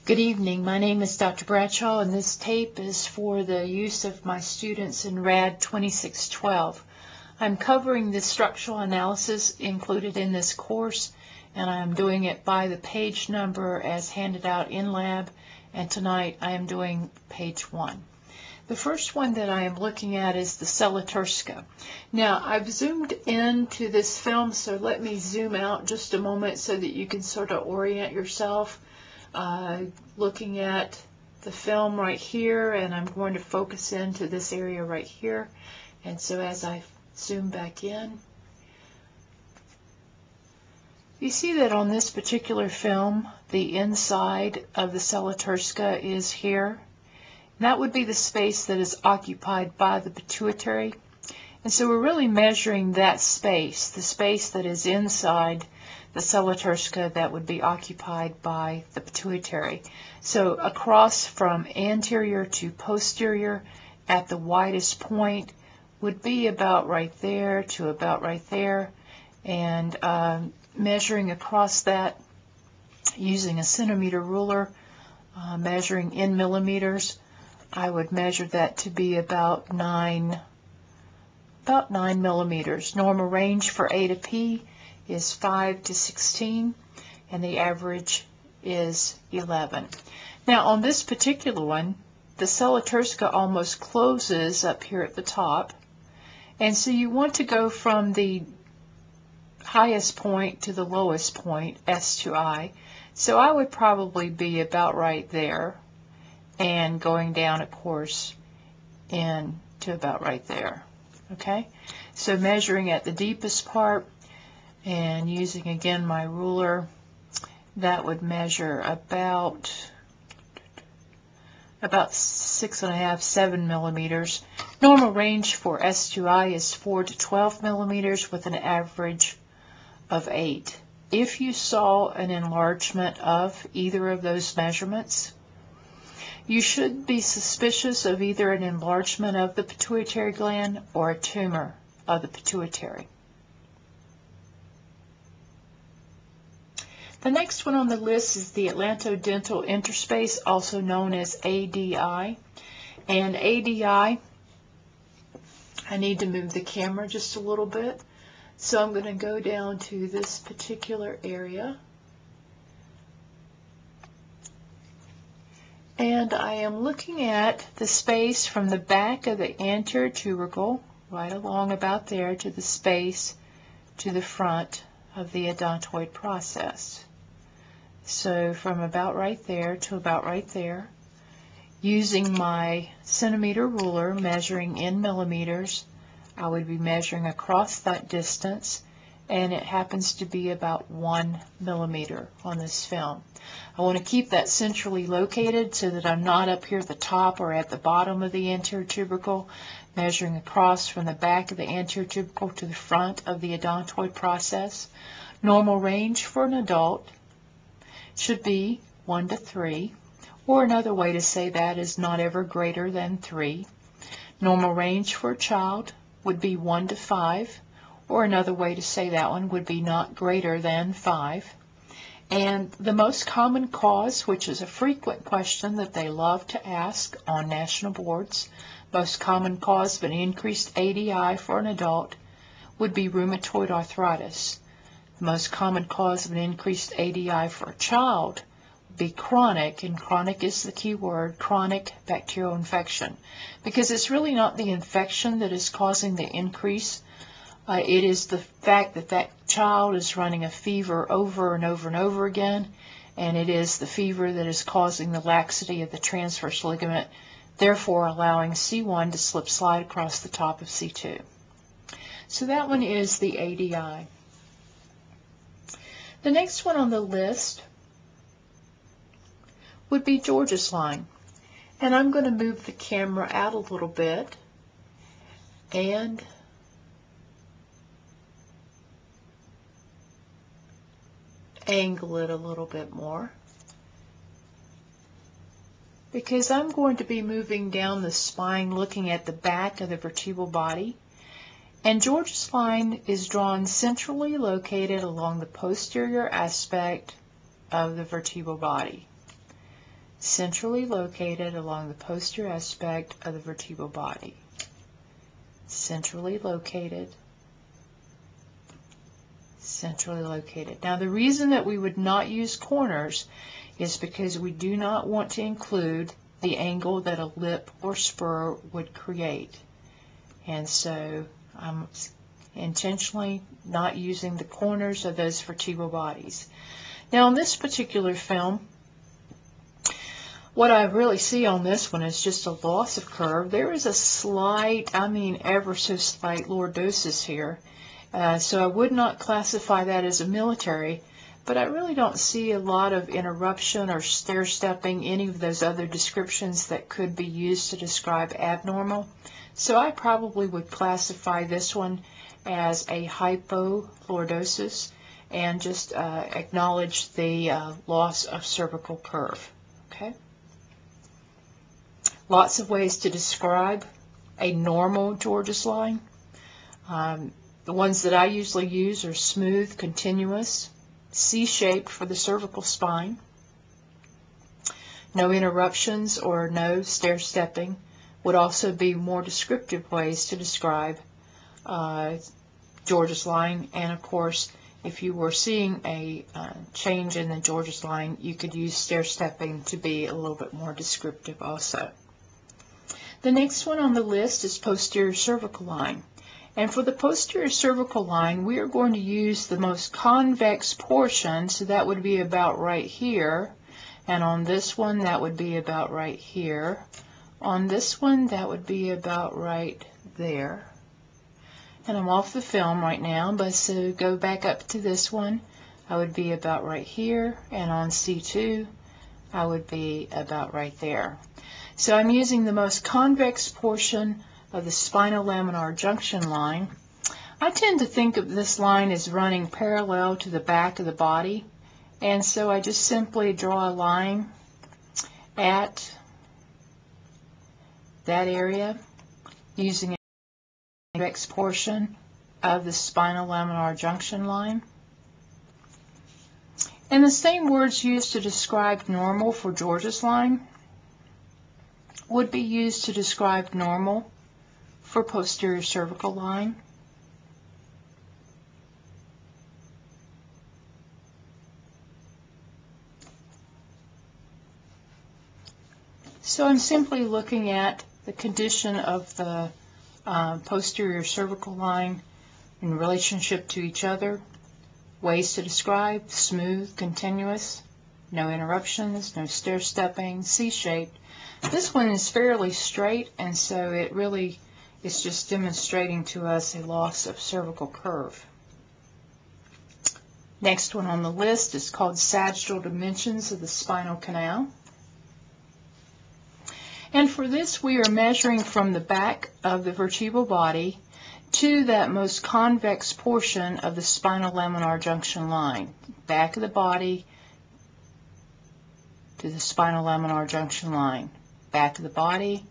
Good evening. My name is Dr. Bradshaw, and this tape is for the use of my students in RAD 2612. I'm covering the structural analysis included in this course, and I'm doing it by the page number as handed out in lab, and tonight I am doing page 1. The first one that I am looking at is the Celaturska. Now, I've zoomed into this film, so let me zoom out just a moment so that you can sort of orient yourself. Looking at the film right here, and I'm going to focus into this area right here. And so as I zoom back in, you see that on this particular film, the inside of the Celaturska is here. And that would be the space that is occupied by the pituitary. And so we're really measuring that space, the space that is inside the Celaturska that would be occupied by the pituitary. So across from anterior to posterior at the widest point would be about right there to about right there, and measuring across that using a centimeter ruler, measuring in millimeters, I would measure that to be about 9 millimeters. Normal range for A to P is 5 to 16, and the average is 11. Now on this particular one, the Celaturska almost closes up here at the top, and so you want to go from the highest point to the lowest point, S to I. So I would probably be about right there, and going down, of course, in to about right there. Okay, so measuring at the deepest part and using again my ruler, that would measure about 6.5, 7 millimeters. Normal range for S to I is 4 to 12 millimeters with an average of 8. If you saw an enlargement of either of those measurements, you should be suspicious of either an enlargement of the pituitary gland or a tumor of the pituitary. The next one on the list is the Atlanto dental interspace, also known as ADI. And ADI, I need to move the camera just a little bit. So I'm going to go down to this particular area. And I am looking at the space from the back of the anterior tubercle, right along about there, to the space to the front of the odontoid process. So from about right there to about right there, using my centimeter ruler, measuring in millimeters, I would be measuring across that distance, and it happens to be about 1 millimeter on this film. I want to keep that centrally located so that I'm not up here at the top or at the bottom of the anterior tubercle, measuring across from the back of the anterior tubercle to the front of the odontoid process. Normal range for an adult should be 1 to 3, or another way to say that is not ever greater than 3. Normal range for a child would be 1 to 5, or another way to say that one would be not greater than 5. And the most common cause, which is a frequent question that they love to ask on national boards, most common cause of an increased ADI for an adult would be rheumatoid arthritis. The most common cause of an increased ADI for a child would be chronic, and chronic is the key word, chronic bacterial infection, because it's really not the infection that is causing the increase. It is the fact that that child is running a fever over and over and over again, and it is the fever that is causing the laxity of the transverse ligament, therefore allowing C1 to slide across the top of C2. So that one is the ADI. The next one on the list would be George's line. And I'm going to move the camera out a little bit and angle it a little bit more, because I'm going to be moving down the spine looking at the back of the vertebral body, and George's line is drawn centrally located along the posterior aspect of the vertebral body. centrally located along the posterior aspect of the vertebral body. Centrally located. Centrally located. Now the reason that we would not use corners is because we do not want to include the angle that a lip or spur would create. And so I'm intentionally not using the corners of those vertebral bodies. Now in this particular film, what I really see on this one is just a loss of curve. There is a slight, I mean ever so slight lordosis here. So I would not classify that as a military, but I really don't see a lot of interruption or stair-stepping, any of those other descriptions that could be used to describe abnormal. So I probably would classify this one as a hypolordosis and just acknowledge the loss of cervical curve. Okay. Lots of ways to describe a normal George's line. The ones that I usually use are smooth, continuous, C-shaped for the cervical spine, no interruptions or no stair-stepping would also be more descriptive ways to describe George's line. And of course, if you were seeing a change in the George's line, you could use stair-stepping to be a little bit more descriptive also. The next one on the list is posterior cervical line. And for the posterior cervical line, we are going to use the most convex portion, so that would be about right here. And on this one, that would be about right here. On this one, that would be about right there. And I'm off the film right now, but so go back up to this one, I would be about right here. And on C2, I would be about right there. So I'm using the most convex portion of the spinal laminar junction line. I tend to think of this line as running parallel to the back of the body, and so I just simply draw a line at that area using a convex portion of the spinal laminar junction line. And the same words used to describe normal for George's line would be used to describe normal for posterior cervical line. So I'm simply looking at the condition of the posterior cervical line in relationship to each other. Ways to describe: smooth, continuous, no interruptions, no stair-stepping, C-shaped. This one is fairly straight, and so it really is just demonstrating to us a loss of cervical curve. Next one on the list is called sagittal dimensions of the spinal canal. And for this, we are measuring from the back of the vertebral body to that most convex portion of the spinal laminar junction line. Back of the body to the spinal laminar junction line. Back of the body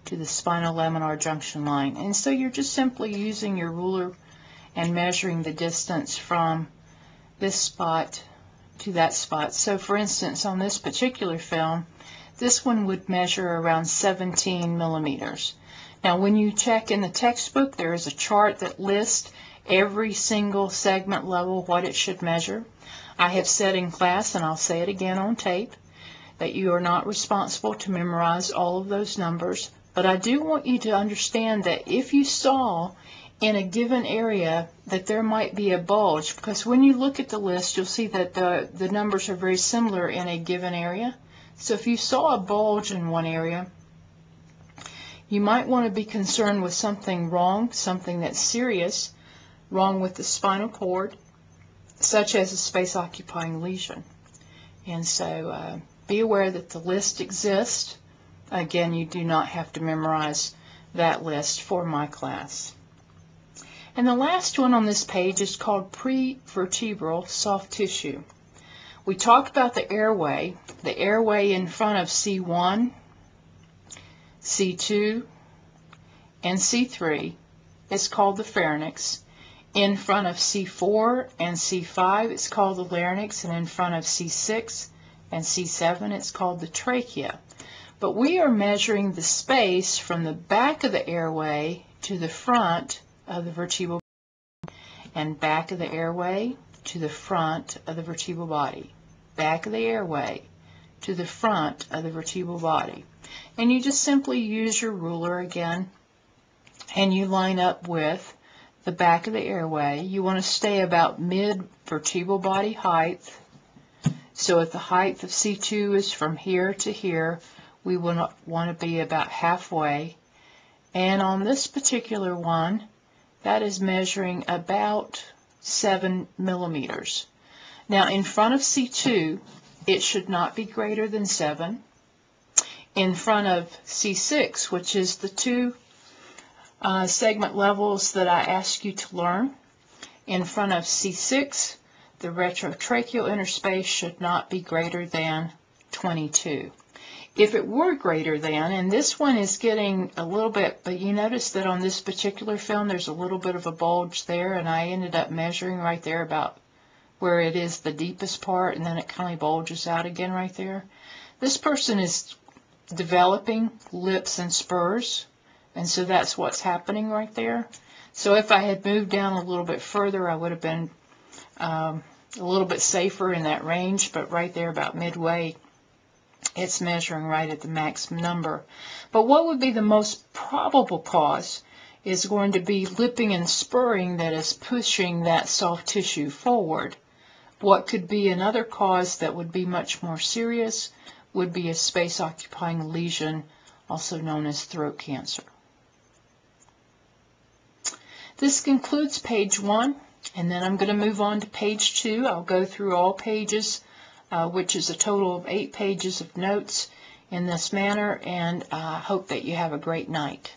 to the spinal laminar junction line. And so you're just simply using your ruler and measuring the distance from this spot to that spot. So for instance, on this particular film, this one would measure around 17 millimeters. Now when you check in the textbook, there is a chart that lists every single segment level what it should measure. I have said in class, and I'll say it again on tape, that you are not responsible to memorize all of those numbers, but I do want you to understand that if you saw in a given area that there might be a bulge, because when you look at the list, you'll see that the numbers are very similar in a given area. So if you saw a bulge in one area, you might want to be concerned with something wrong, something that's serious, wrong with the spinal cord, such as a space-occupying lesion. And so be aware that the list exists. Again, you do not have to memorize that list for my class. And the last one on this page is called pre-vertebral soft tissue. We talked about the airway in front of C1, C2, and C3 is called the pharynx. In front of C4 and C5, it's called the larynx, and in front of C6 and C7, it's called the trachea. But we are measuring the space from the back of the airway to the front of the vertebral body, and back of the airway to the front of the vertebral body, back of the airway to the front of the vertebral body. And you just simply use your ruler again, and you line up with the back of the airway. You want to stay about mid-vertebral body height. So if the height of C2 is from here to here, we want to be about halfway. And on this particular one, that is measuring about 7 millimeters. Now in front of C2, it should not be greater than 7. In front of C6, which is the two segment levels that I asked you to learn, in front of C6, the retrotracheal interspace should not be greater than 22. If it were greater than, and this one is getting a little bit, but you notice that on this particular film there's a little bit of a bulge there, and I ended up measuring right there about where it is the deepest part, and then it kind of bulges out again right there. This person is developing lips and spurs, and so that's what's happening right there. So if I had moved down a little bit further, I would have been a little bit safer in that range, but right there about midway, it's measuring right at the maximum number. But what would be the most probable cause is going to be lipping and spurring that is pushing that soft tissue forward. What could be another cause that would be much more serious would be a space-occupying lesion, also known as throat cancer. This concludes page 1, and then I'm going to move on to page 2. I'll go through all pages, which is a total of 8 pages of notes in this manner, and I hope that you have a great night.